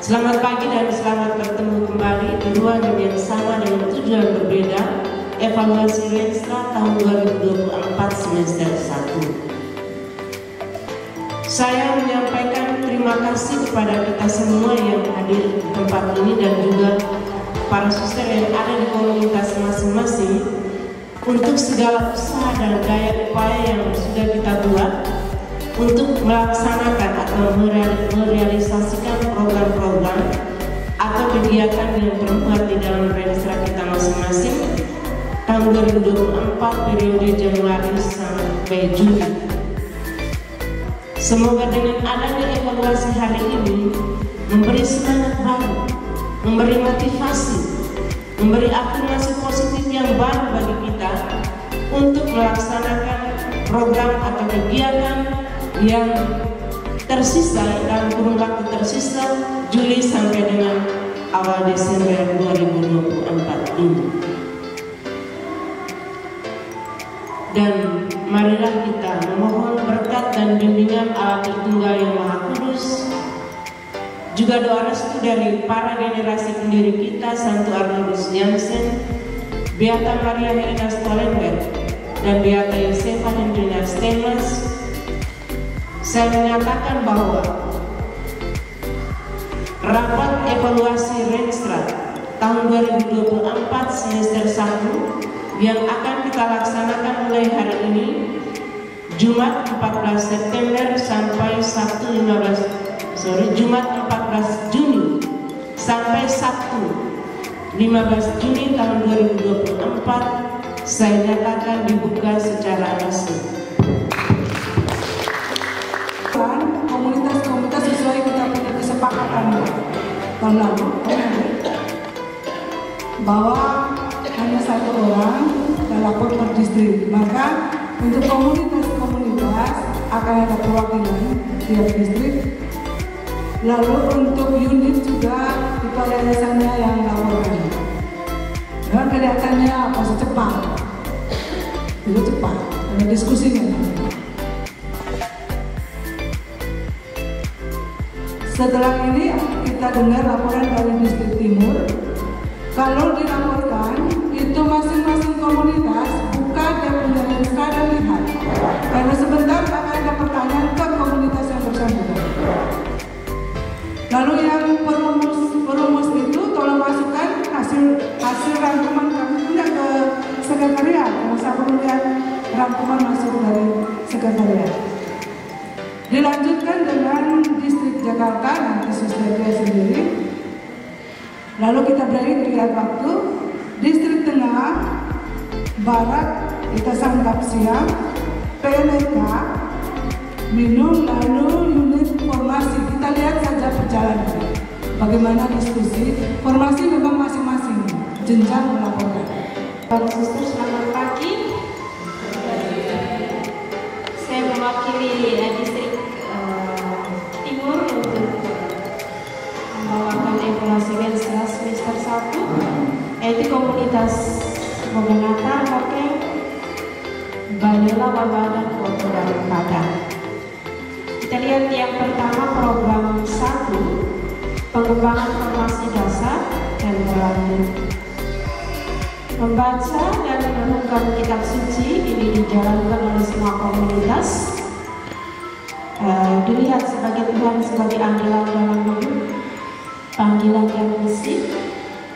Selamat pagi dan selamat bertemu kembali di ruangan yang sama dengan tujuan berbeda, evaluasi Renstra tahun 2024 semester 1. Saya menyampaikan terima kasih kepada kita semua yang hadir di tempat ini dan juga para suster yang ada di komunitas masing-masing untuk segala usaha dan daya upaya yang sudah kita buat untuk melaksanakan atau merealisasikan program-program atau kegiatan yang termuat di dalam Renstra kita masing-masing tahun 2024 periode Januari sampai Juni. Semoga dengan adanya evaluasi hari ini memberi semangat baru, memberi motivasi, memberi afirmasi positif yang baru bagi kita untuk melaksanakan program atau kegiatan yang tersisa dalam kurun waktu tersisa Juli sampai dengan awal Desember 2024 ini. Dan marilah kita memohon berkat dan bimbingan Allah Tritunggal yang Maha Kudus, juga doa restu dari para generasi pendiri kita, Santo Arnoldus Jansen, Beata Maria Helena Stollenberg, dan Beata Josefa Hendrina Stemas. Saya menyatakan bahwa rapat evaluasi Renstra tahun 2024 semester 1 yang akan kita laksanakan mulai hari ini Jumat 14 September sampai Sabtu Jumat 14 Juni sampai Sabtu 15 Juni tahun 2024 saya nyatakan dibuka secara resmi. Komunitas-komunitas sesuai kita punya kesepakatan tahun lalu bahwa hanya satu orang dan lapor per distrik, maka untuk komunitas-komunitas akan ada perwakilan tiap distrik. Lalu untuk unit juga itu ada yayasannya yang laporkan. Dan kelihatannya apa secepat, itu cepat, ada diskusinya. Setelah ini kita dengar laporan dari distrik timur. Kalau dilaporkan itu masing-masing komunitas buka dan punya Renstra dan lihat. Karena sebentar akan ada pertanyaan ke komunitas yang bersangkutan. Lalu yang perumus itu tolong masukkan hasil rangkuman kami punya ke sekretariat. Kalau saya perlu lihat rangkuman masuk dari sekretariat. Dilanjutkan dengan distrik Jakarta, nanti suster dia sendiri. Lalu kita break lihat waktu. Distrik Tengah, Barat kita santap siang. PMK minum, lalu unit formasi kita lihat saja perjalanan. Bagaimana diskusi formasi memang masing-masing jenjang melaporkan. Para suster selamat pagi. Saya mewakili distrik Timur untuk membawakan evaluasi Renstra semester 1, yaitu komunitas Moganata, Lokeng, Banyola, Wabadan, Koto, dan Padang. Kita lihat yang pertama program 1, pengembangan formasi dasar dan berlanjut. Membaca dan merenungkan kitab suci ini dijalankan oleh semua komunitas. Dilihat sebagai Tuhan sebagai andalan dalam hidup, panggilan yang misi.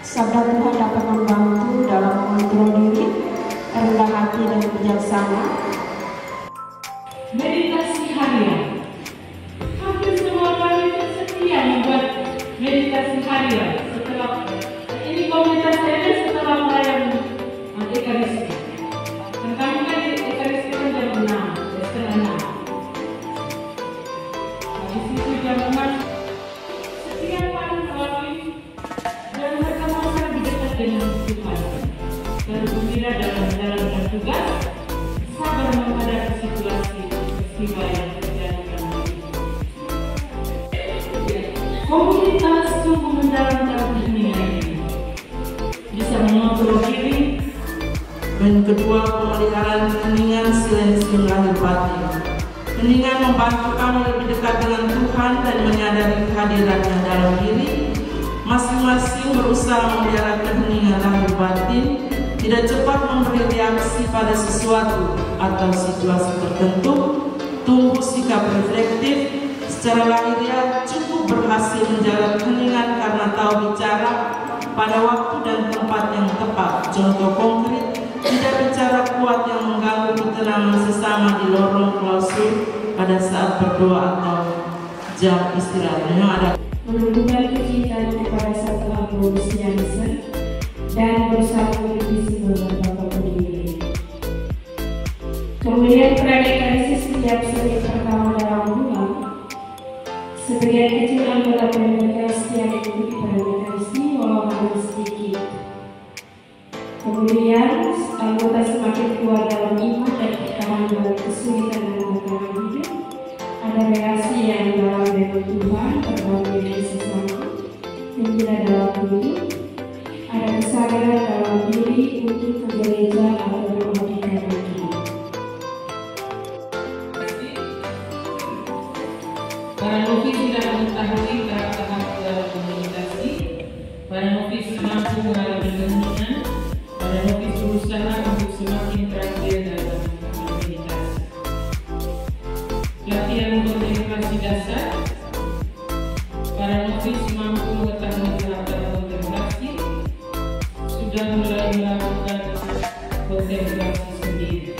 Sabda Tuhan dapat membantu dalam mengontrol diri, rendah hati dan bijaksana. Meditasi harian. Hampir semua panitia setia membuat meditasi harian setelah ini komunitas saya setelah melayani Ekaristi. Dan kami kan Ekaristi kan jam 6, setengah 6. Di situ jam 6 setiap hari melalui dan mereka mau di dekat dengan Tuhan. Bergembira dalam menjalankan tugas, sabar menghadapi situasi peristiwa yang terjadi dalam hidup. Komunitas sungguh menjalankan dunia ini, bisa mengontrol diri, dan kedua pemeliharaan keheningan silensi lahir batin. Heningan membantu kami lebih dekat dengan Tuhan dan menyadari kehadirannya dalam diri. Masing-masing berusaha memelihara keheningan lahir batin, tidak cepat memberi reaksi pada sesuatu atau situasi tertentu, tumbuh sikap reflektif, secara lahiriah cukup berhasil menjaga keheningan karena tahu bicara pada waktu dan tempat yang tepat. Contoh konkret, tidak bicara kuat yang mengganggu ketenangan sesama di lorong klausul pada saat berdoa atau jam istirahat. Menunjukkan kecintaan kepada satu Paulus Jansen dan berusaha memiliki dengan Bapak Pendiri. Kemudian radikalisasi setiap Senin pertama dalam bulan, sebagian kecil anggota PMK setia mengikuti radikalisasi walau hanya sedikit. Kemudian anggota semakin kuat dalam iman dan bertahan dalam kesulitan dan tantangan hidup. Ada reaksi yang dalam dengan Tuhan, berbagi dengan sesama, gembira dalam hidup. Ada kesadaran dalam diri untuk ke gereja atau membagikan lagi. Para novis sudah mengetahui tahap-tahap dalam komunikasi. Para novis mampu mengalami keheningan. Para novis berusaha untuk semakin terampil dalam komunikasi. Latihan kontemplasi dasar. Para novis mampu mengetahui tahap-tahap kontemplasi, sudah mulai melakukan kontemplasi sendiri.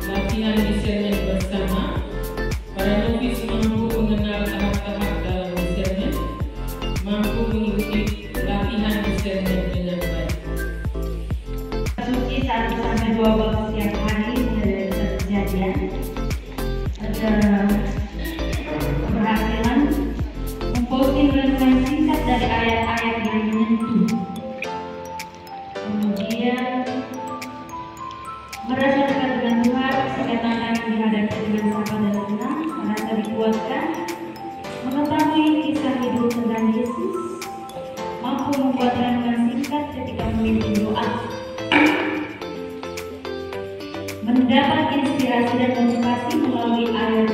Latihan discernment bersama. Para novis mampu mengenal tahap-tahap dalam discernment, mampu mengikuti latihan discernment dengan baik. Suci 1-12 setiap hari mulai dari kejadian ada keberhasilan memposting renungan singkat dari ayat-ayat yang menyentuh. Kemudian merasa dekat dengan Tuhan, segala yang dihadapi dengan sabar dan tenang, merasa dikuatkan, mengetahui kisah hidup tentang Yesus, mampu membuat renungan singkat ketika memimpin doa, mendapat inspirasi dan motivasi melalui ayat